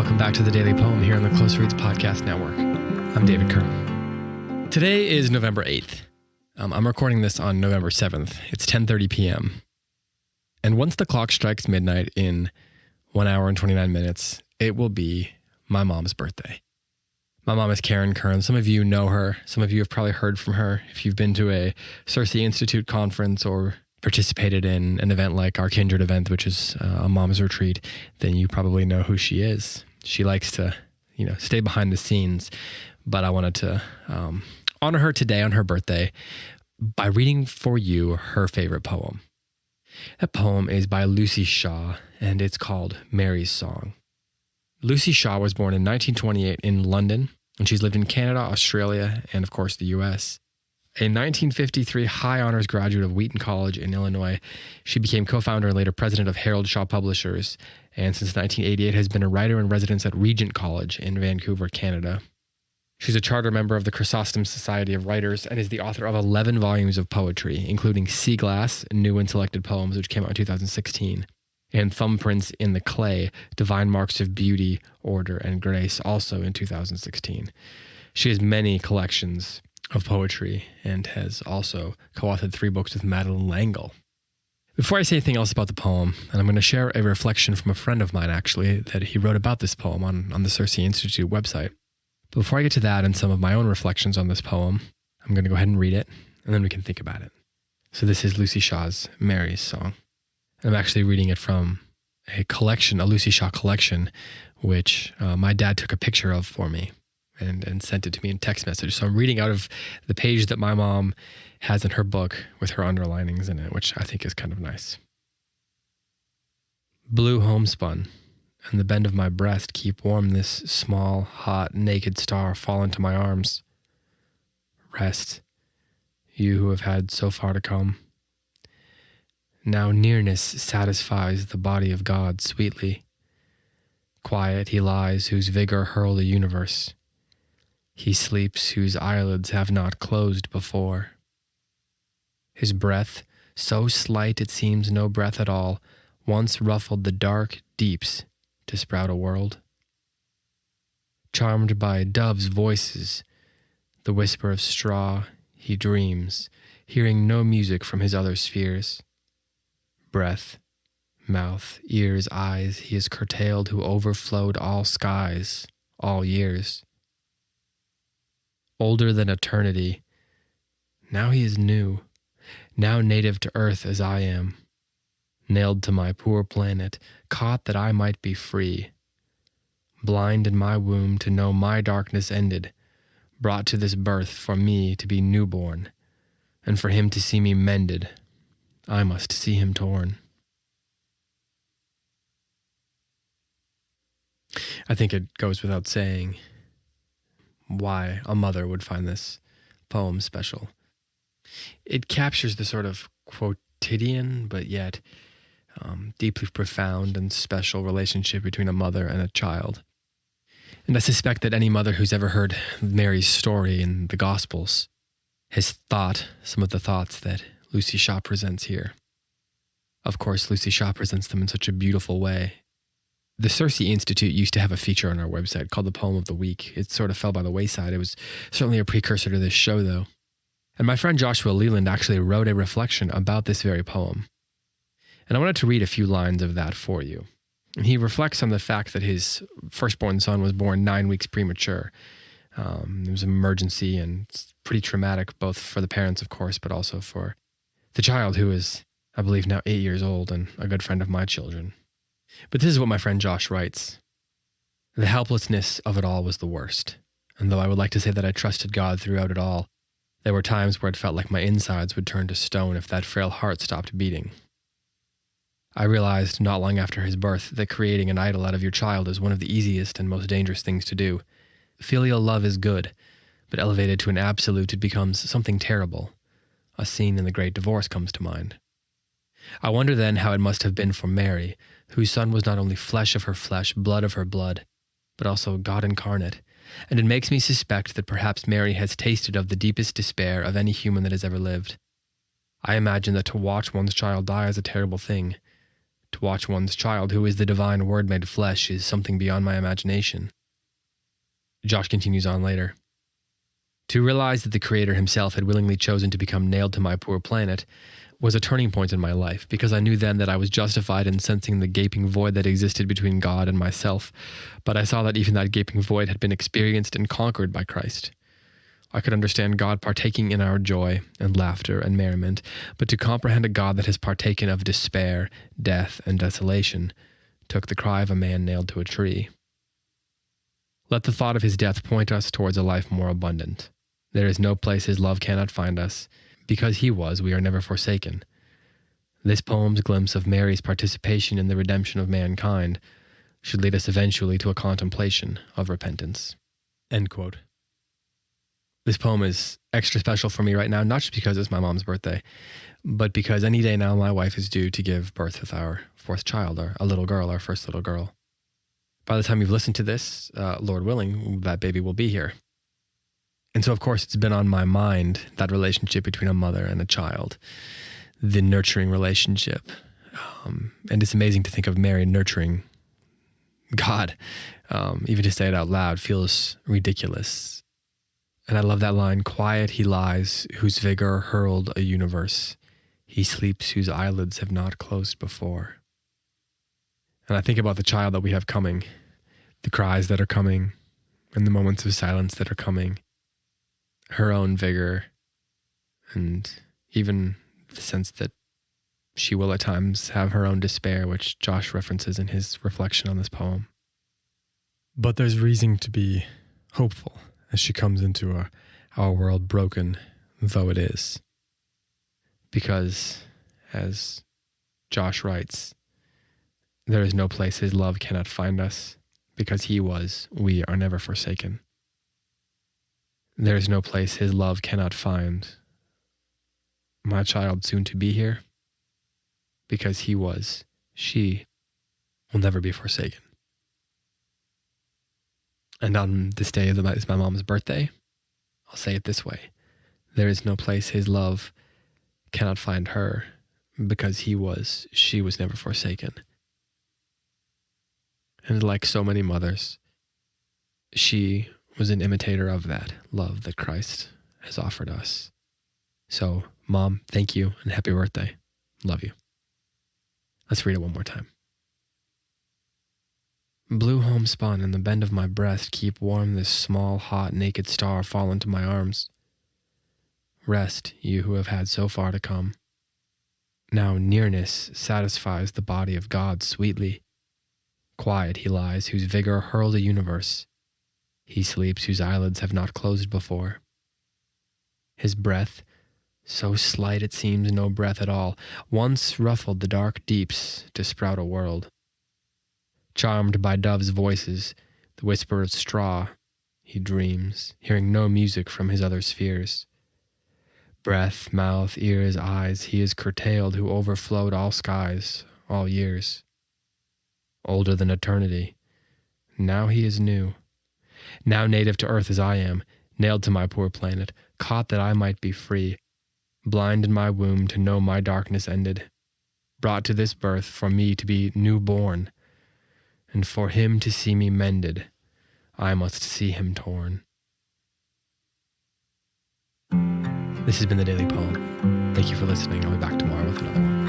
welcome back to the Daily Poem here on the Close Reads Podcast Network. I'm David Kern. Today is November 8th. I'm recording this on November 7th. It's 10:30 p.m. And once the clock strikes midnight in 1 hour and 29 minutes, it will be my mom's birthday. My mom is Karen Kern. Some of you know her. Some of you have probably heard from her. If you've been to a CiRCE Institute conference or participated in an event like our Kindred event, which is a mom's retreat, then you probably know who she is. She likes to, stay behind the scenes, but I wanted to honor her today on her birthday by reading for you her favorite poem. That poem is by Lucy Shaw, and it's called Mary's Song. Lucy Shaw was born in 1928 in London, and she's lived in Canada, Australia, and of course the US. A 1953 high honors graduate of Wheaton College in Illinois, she became co-founder and later president of Harold Shaw Publishers, and since 1988 has been a writer in residence at Regent College in Vancouver, Canada. She's a charter member of the Chrysostom Society of Writers and is the author of 11 volumes of poetry, including Sea Glass, New and Selected Poems, which came out in 2016, and Thumbprints in the Clay, Divine Marks of Beauty, Order, and Grace, also in 2016. She has many collections of poetry and has also co-authored 3 books with Madeleine L'Engle. Before I say anything else about the poem, and I'm going to share a reflection from a friend of mine, actually, that he wrote about this poem on the CiRCE Institute website. But before I get to that and some of my own reflections on this poem, I'm going to go ahead and read it, and then we can think about it. So this is Lucy Shaw's Mary's Song. And I'm actually reading it from a Lucy Shaw collection, which my dad took a picture of for me and sent it to me in text message. So I'm reading out of the page that my mom has in her book with her underlinings in it, which I think is kind of nice. Blue homespun, and the bend of my breast keep warm this small, hot, naked star fall into my arms. Rest, you who have had so far to come. Now nearness satisfies the body of God sweetly. Quiet he lies whose vigor hurled the universe. He sleeps whose eyelids have not closed before. His breath, so slight it seems no breath at all, once ruffled the dark deeps to sprout a world. Charmed by doves' voices, the whisper of straw, he dreams, hearing no music from his other spheres. Breath, mouth, ears, eyes, he is curtailed who overflowed all skies, all years. Older than eternity, now he is new, now native to earth as I am, nailed to my poor planet, caught that I might be free, blind in my womb to know my darkness ended, brought to this birth for me to be newborn, and for him to see me mended, I must see him torn. I think it goes without saying why a mother would find this poem special. It captures the sort of quotidian, but yet deeply profound and special relationship between a mother and a child. And I suspect that any mother who's ever heard Mary's story in the Gospels has thought some of the thoughts that Lucy Shaw presents here. Of course, Lucy Shaw presents them in such a beautiful way. The CiRCE Institute used to have a feature on our website called the Poem of the Week. It sort of fell by the wayside. It was certainly a precursor to this show, though. And my friend Joshua Leland actually wrote a reflection about this very poem. And I wanted to read a few lines of that for you. And he reflects on the fact that his firstborn son was born 9 weeks premature. It was an emergency and pretty traumatic, both for the parents, of course, but also for the child, who is, I believe, now 8 years old and a good friend of my children. But this is what my friend Josh writes. The helplessness of it all was the worst. And though I would like to say that I trusted God throughout it all, there were times where it felt like my insides would turn to stone if that frail heart stopped beating. I realized not long after his birth that creating an idol out of your child is one of the easiest and most dangerous things to do. Filial love is good, but elevated to an absolute it becomes something terrible. A scene in The Great Divorce comes to mind. I wonder then how it must have been for Mary, whose son was not only flesh of her flesh, blood of her blood, but also God incarnate, and it makes me suspect that perhaps Mary has tasted of the deepest despair of any human that has ever lived. I imagine that to watch one's child die is a terrible thing. To watch one's child, who is the divine word made flesh, is something beyond my imagination. Josh continues on later. To realize that the Creator himself had willingly chosen to become nailed to my poor planet was a turning point in my life, because I knew then that I was justified in sensing the gaping void that existed between God and myself, but I saw that even that gaping void had been experienced and conquered by Christ. I could understand God partaking in our joy and laughter and merriment, but to comprehend a God that has partaken of despair, death, and desolation took the cry of a man nailed to a tree. Let the thought of his death point us towards a life more abundant. There is no place his love cannot find us. Because he was, we are never forsaken. This poem's glimpse of Mary's participation in the redemption of mankind should lead us eventually to a contemplation of repentance. End quote. This poem is extra special for me right now, not just because it's my mom's birthday, but because any day now my wife is due to give birth with our fourth child, a little girl, our first little girl. By the time you've listened to this, Lord willing, that baby will be here. And so, of course, it's been on my mind, that relationship between a mother and a child, the nurturing relationship. And it's amazing to think of Mary nurturing God. Even to say it out loud feels ridiculous. And I love that line, quiet he lies, whose vigor hurled a universe. He sleeps whose eyelids have not closed before. And I think about the child that we have coming, the cries that are coming, and the moments of silence that are coming. Her own vigor, and even the sense that she will at times have her own despair, which Josh references in his reflection on this poem. But there's reason to be hopeful as she comes into our world, broken though it is. Because, as Josh writes, there is no place his love cannot find us. Because he was, we are never forsaken. There is no place his love cannot find. My child soon to be here, because he was, she will never be forsaken. And on this day that is my mom's birthday, I'll say it this way. There is no place his love cannot find her, because he was, she was never forsaken. And like so many mothers, she was an imitator of that love that Christ has offered us. So, Mom, thank you and happy birthday. Love you. Let's read it one more time. Blue homespun in the bend of my breast, keep warm this small, hot, naked star fall into my arms. Rest, you who have had so far to come. Now nearness satisfies the body of God sweetly. Quiet he lies, whose vigor hurled a universe. He sleeps whose eyelids have not closed before. His breath, so slight it seems no breath at all, once ruffled the dark deeps to sprout a world. Charmed by doves' voices, the whisper of straw, he dreams, hearing no music from his other spheres. Breath, mouth, ears, eyes, he is curtailed who overflowed all skies, all years. Older than eternity, now he is new. Now native to earth as I am, nailed to my poor planet, caught that I might be free, blind in my womb to know my darkness ended, brought to this birth for me to be new-born, and for him to see me mended, I must see him torn. This has been the Daily Poem. Thank you for listening. I'll be back tomorrow with another one.